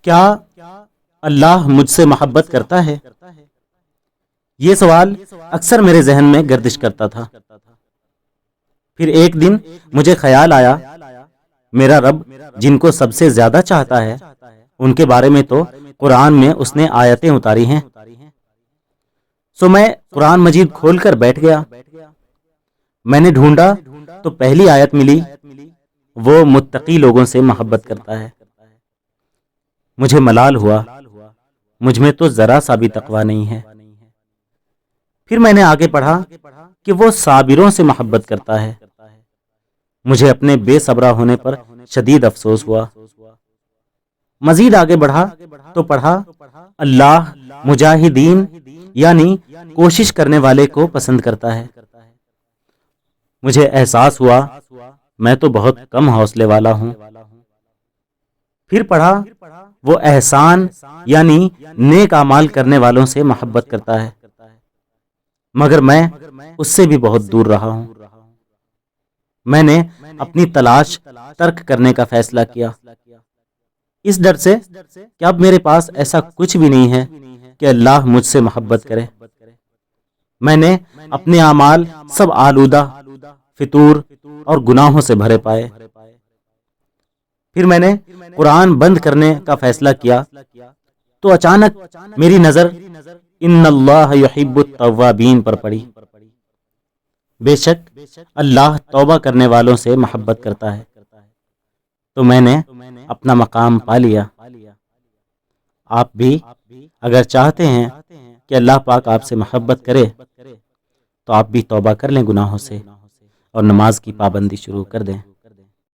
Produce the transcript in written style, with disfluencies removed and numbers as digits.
کیا اللہ مجھ سے محبت کرتا ہے؟ یہ سوال اکثر میرے ذہن میں گردش کرتا تھا۔ پھر ایک دن مجھے خیال آیا، میرا رب جن کو سب سے زیادہ چاہتا ہے ان کے بارے میں تو قرآن میں اس نے آیتیں اتاری ہیں۔ سو میں قرآن مجید کھول کر بیٹھ گیا۔ میں نے ڈھونڈا تو پہلی آیت ملی، وہ متقی لوگوں سے محبت کرتا ہے۔ مجھے ملال ہوا، مجھ میں تو ذرا سا بھی تقویٰ نہیں ہے۔ پھر میں نے آگے پڑھا کہ وہ صابروں سے محبت کرتا ہے۔ مجھے اپنے بے صبرا ہونے پر شدید افسوس ہوا۔ مزید آگے بڑھا تو پڑھا، اللہ مجاہدین یعنی کوشش کرنے والے کو پسند کرتا ہے۔ مجھے احساس ہوا میں تو بہت کم حوصلے والا ہوں۔ پھر پڑھا، وہ احسان یعنی نیک اعمال کرنے والوں سے محبت کرتا ہے، مگر میں اس سے بھی بہت دور رہا ہوں۔ میں نے اپنی تلاش ترک کرنے کا فیصلہ کیا، اس ڈر سے کہ اب میرے پاس ایسا کچھ بھی نہیں ہے کہ اللہ مجھ سے محبت کرے۔ میں نے اپنے اعمال سب آلودہ، فتور اور گناہوں سے بھرے پائے۔ پھر میں نے قرآن بند کرنے کا فیصلہ کیا تو اچانک میری نظر ان اللہ یحب التوابین پر پڑی۔ بے شک اللہ توبہ کرنے والوں سے محبت کرتا ہے۔ تو میں نے اپنا مقام پا لیا۔ آپ بھی اگر چاہتے ہیں کہ اللہ پاک آپ سے محبت کرے تو آپ بھی توبہ کر لیں گناہوں سے اور نماز کی پابندی شروع کر دیں۔